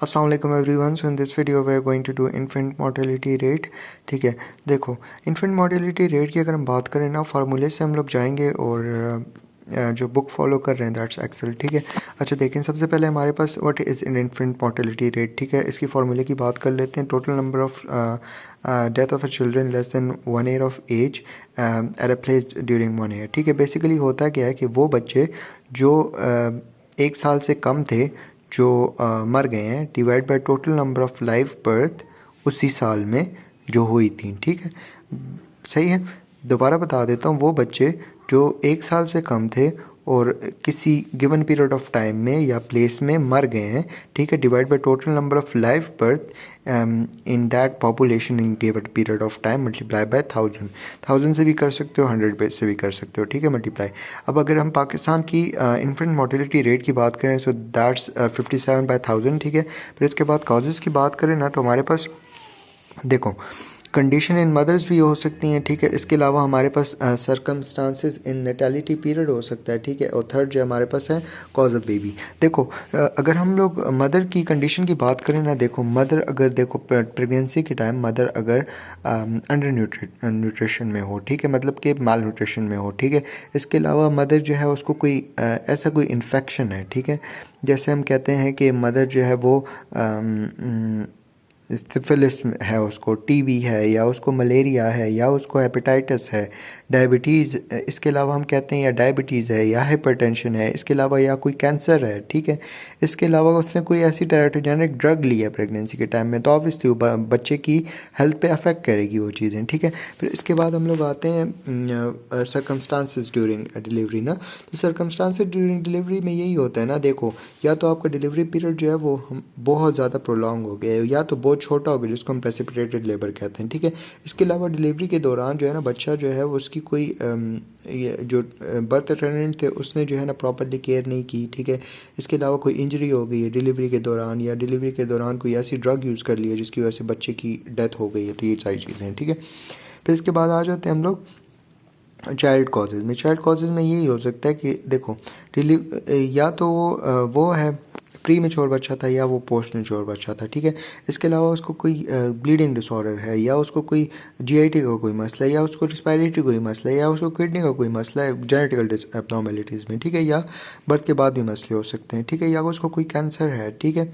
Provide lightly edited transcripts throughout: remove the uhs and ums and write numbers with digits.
अस्सलाम everyone. So in this video we are going to do infant mortality rate. ठीक है, देखो infant mortality rate की अगर हम बात करें ना, फार्मूले से हम लोग जाएंगे और जो बुक फॉलो कर रहे हैं दैट्स एक्सेल। ठीक है, अच्छा देखें, सबसे पहले हमारे पास what is in infant mortality rate. ठीक है, इसकी फार्मूले की बात कर लेते हैं। Total number of death of a children less than 1 year of age at a place during 1 year. ठीक है, बेसिकली होता क्या है कि वो बच्चे जो 1 साल से कम थे जो मर गए हैं, divide by total number of live birth उसी साल में जो हुई थी। ठीक है, सही है। दोबारा बता देता हूँ, वो बच्चे जो 1 साल से कम थे और किसी गिवन पीरियड ऑफ टाइम में या प्लेस में मर गए हैं, ठीक है, divide by total number of live birth in that population in given period of time multiply by 1000 से भी कर सकते हो, 100 से भी कर सकते हो। ठीक है, मल्टीप्लाई। अब अगर हम पाकिस्तान की इन्फेंट मोर्टेलिटी रेट की बात करें, सो दैट्स 57/1000। ठीक है, फिर इसके बाद कॉजेज़ की बात करें ना, तो हमारे पास देखो कंडीशन इन मदर्स भी हो सकती हैं। ठीक है, इसके अलावा हमारे पास सरकमस्टांसेस इन नेटेलिटी पीरियड हो सकता है। ठीक है, और थर्ड जो हमारे पास है कॉज ऑफ बेबी। देखो अगर हम लोग मदर की कंडीशन की बात करें ना, देखो मदर अगर देखो प्रेगनेंसी के टाइम मदर अगर अंडर न्यूट्रिशन में हो, ठीक है, मतलब कि माल न्यूट्रिशन में हो। ठीक है, इसके अलावा मदर जो है उसको कोई ऐसा कोई इन्फेक्शन है, ठीक है, जैसे हम कहते हैं कि मदर जो है वो सिफिलिस है, उसको टीबी है, या उसको मलेरिया है, या उसको हेपेटाइटिस है, डायबिटीज़, इसके अलावा हम कहते हैं या डायबिटीज़ है, या हाइपरटेंशन है, इसके अलावा या कोई कैंसर है। ठीक है, इसके अलावा उसने कोई ऐसी टेराटोजेनिक ड्रग ली है प्रेगनेंसी के टाइम में, तो ऑब्वियसली बच्चे की हेल्थ पे अफेक्ट करेगी वो चीज़ें। ठीक है, फिर इसके बाद हम लोग आते हैं सरकमस्टांसेस ड्यूरिंग डिलीवरी ना। तो सरकमस्टांसेस ड्यूरिंग डिलीवरी में यही होता है ना, देखो या तो आपका डिलीवरी पीरियड जो है वो बहुत ज़्यादा प्रोलॉन्ग हो गया है, या तो बहुत छोटा हो गया जिसको हम प्रेसिपिटेटेड लेबर कहते हैं। ठीक है, इसके अलावा डिलीवरी के दौरान जो है ना बच्चा जो है वो उसकी कोई ये जो बर्थ अटेंडेंट थे उसने जो है ना प्रॉपरली केयर नहीं की। ठीक है, इसके अलावा कोई इंजरी हो गई है डिलीवरी के दौरान, या डिलीवरी के दौरान कोई ऐसी ड्रग यूज़ कर ली है जिसकी वजह से बच्चे की डेथ हो गई है, तो ये सारी चीज़ें हैं। ठीक है, फिर इसके बाद आ जाते हैं हम लोग चाइल्ड कॉजेज़ में। चाइल्ड कॉजेज़ में यही हो सकता है कि देखो या तो वो है प्री मेच्योर बच्चा था, या वो पोस्ट मेच्योर बच्चा था। ठीक है, इसके अलावा उसको कोई ब्लीडिंग डिसऑर्डर है, या उसको कोई जीआईटी का कोई मसला है, या उसको रिस्पायरेटरी कोई मसला है, या उसको किडनी का कोई मसला है जेनेटिकल एब्नॉर्मेलिटीज़ में। ठीक है, या बर्थ के बाद भी मसले हो सकते हैं। ठीक है, या उसको कोई कैंसर है। ठीक है,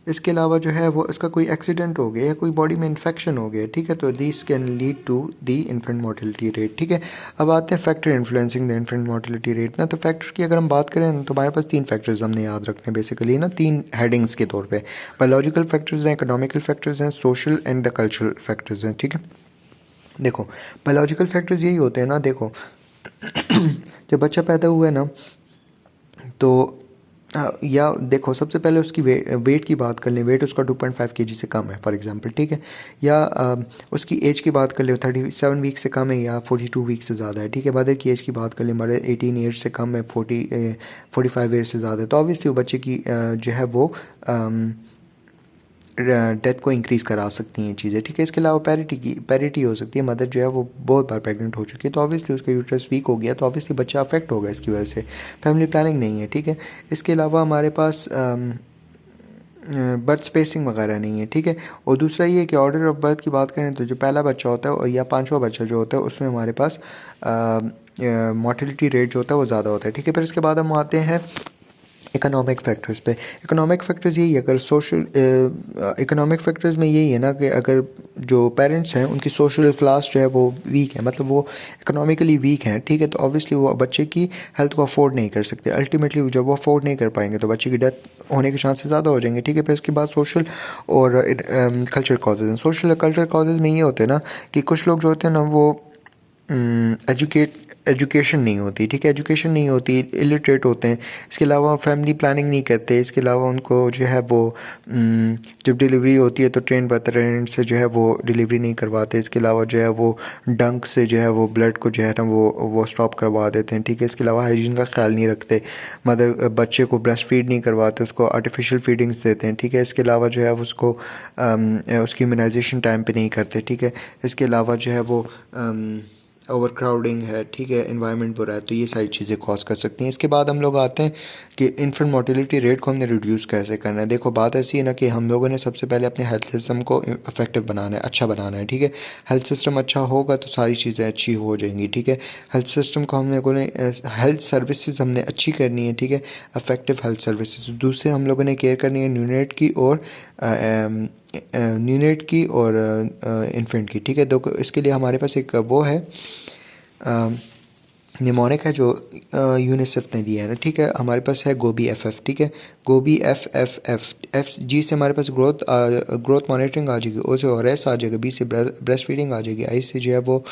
इसके अलावा जो है वो इसका कोई एक्सीडेंट हो गया या कोई बॉडी में इन्फेक्शन हो गया। ठीक है, तो this can lead to the infant mortality rate. ठीक है, अब आते हैं factor influencing the infant mortality rate ना। तो फैक्टर की अगर हम बात करें तो हमारे पास 3 फैक्टर्स हमने याद रखने बेसिकली ना, 3 हेडिंग्स के तौर पे। बायोलॉजिकल फैक्टर्स हैं, इकोनॉमिकल फैक्टर्स हैं, social and the cultural factors हैं। ठीक है, देखो बायोलॉजिकल फैक्टर्स यही होते हैं ना, देखो जब बच्चा पैदा हुआ है ना, तो या देखो सबसे पहले उसकी वेट की बात कर लें, वेट उसका 2.5 kg से कम है फॉर एग्जांपल। ठीक है, या उसकी एज की बात कर ले, 37 वीक से कम है या 42 वीक से ज़्यादा है। ठीक है, मदर की एज की बात कर ले, मदर 18 ईयर्स से कम है, 45 ईयर्स से ज़्यादा है, तो ऑब्वियसली वो बच्चे की जो है वो डेथ को इंक्रीज़ करा सकती हैं चीज़ें। ठीक है, इसके अलावा पैरिटी हो सकती है, मदर जो है वो बहुत बार प्रेग्नेंट हो चुकी है, तो ऑब्वियसली उसका यूट्रस वीक हो गया, तो ऑब्वियसली बच्चा अफेक्ट होगा इसकी वजह से। फैमिली प्लानिंग नहीं है। ठीक है, इसके अलावा हमारे पास बर्थ स्पेसिंग वगैरह नहीं है। ठीक है, और दूसरा ये कि ऑर्डर ऑफ बर्थ की बात करें तो जो पहला बच्चा होता है और या 5वां बच्चा जो होता है उसमें हमारे पास मोर्टेलिटी रेट जो होता है वो ज़्यादा होता है। ठीक है, फिर इसके बाद हम आते हैं इकोनॉमिक फैक्टर्स पे। इकोनॉमिक फैक्टर्स यही है, अगर सोशल इकोनॉमिक फैक्टर्स में यही है ना कि अगर जो पेरेंट्स हैं उनकी सोशल क्लास जो है वो वीक है, मतलब वो इकोनॉमिकली वीक हैं। ठीक है, तो ऑब्वियसली वो बच्चे की हेल्थ को अफोर्ड नहीं कर सकते। अल्टीमेटली जब वो अफोर्ड नहीं कर पाएंगे तो बच्चे की डेथ होने के चांसेस ज़्यादा हो जाएंगे। ठीक है, फिर उसके बाद सोशल और कल्चर कॉजेज़ हैं। सोशल और कल्चर कॉजेज़ में ये होते हैं ना कि कुछ लोग जो होते हैं ना वो एजुकेशन नहीं होती। ठीक है, एजुकेशन नहीं होती, इलिटरेट होते हैं। इसके अलावा फैमिली प्लानिंग नहीं करते। इसके अलावा उनको जो है वो जब डिलीवरी होती है तो ट्रेन बर्थ अटेंडेंट से जो है वो डिलीवरी नहीं करवाते। इसके अलावा जो है वो डंक से जो है वो ब्लड को जो है ना वो स्टॉप करवा देते हैं। ठीक है, इसके अलावा हाइजीन का ख्याल नहीं रखते, मदर बच्चे को ब्रेस्ट फीड नहीं करवाते, उसको आर्टिफिशियल फीडिंग्स देते हैं। ठीक है, इसके अलावा जो है उसको उसकी इम्यूनाइजेशन टाइम पे नहीं करते। ठीक है, इसके अलावा जो है वो ओवर क्राउडिंग है, ठीक है, एनवायरनमेंट बुरा है, तो ये सारी चीज़ें कॉज कर सकती हैं। इसके बाद हम लोग आते हैं कि इन्फेंट मोर्टेलिटी रेट को हमने रिड्यूस कैसे करना है। देखो बात ऐसी है ना कि हम लोगों ने सबसे पहले अपने हेल्थ सिस्टम को इफेक्टिव बनाना है, अच्छा बनाना है, ठीक है। हेल्थ सिस्टम अच्छा होगा तो सारी चीज़ें अच्छी हो जाएंगी, ठीक है। हेल्थ सिस्टम को हमने को हेल्थ सर्विसेज हमने अच्छी करनी है, ठीक है, इफेक्टिव हेल्थ सर्विसेज। दूसरे हम लोगों ने केयर करनी है न्यूनेट की और इन्फेंट की, ठीक है। तो इसके लिए हमारे पास एक वो है निमोनिक है जो यूनिसेफ ने दिया है ना, ठीक है। हमारे पास है गोबी एफ, ठीक है, गोबी एफ जी से हमारे पास ग्रोथ मॉनिटरिंग आ जाएगी, ओ से और एस आ जाएगा, बी से ब्रेस्ट फीडिंग आ जाएगी, आई से जो है वो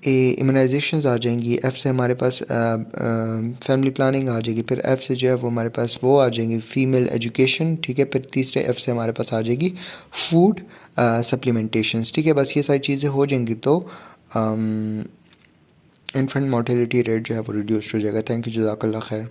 इम्यूनाइजेशंस आ जाएंगी, एफ़ से हमारे पास फैमिली प्लानिंग आ जाएगी, फिर एफ़ से जो है वो हमारे पास वो आ जाएंगी फीमेल एजुकेशन, ठीक है। फिर तीसरे एफ़ से हमारे पास आ जाएगी फूड सप्लीमेंटेशंस, ठीक है। बस ये सारी चीज़ें हो जाएंगी तो इन्फेंट मोर्टेलिटी रेट जो है वो रिड्यूस हो जाएगा। थैंक यू, जज़ाकल्लाह खैर।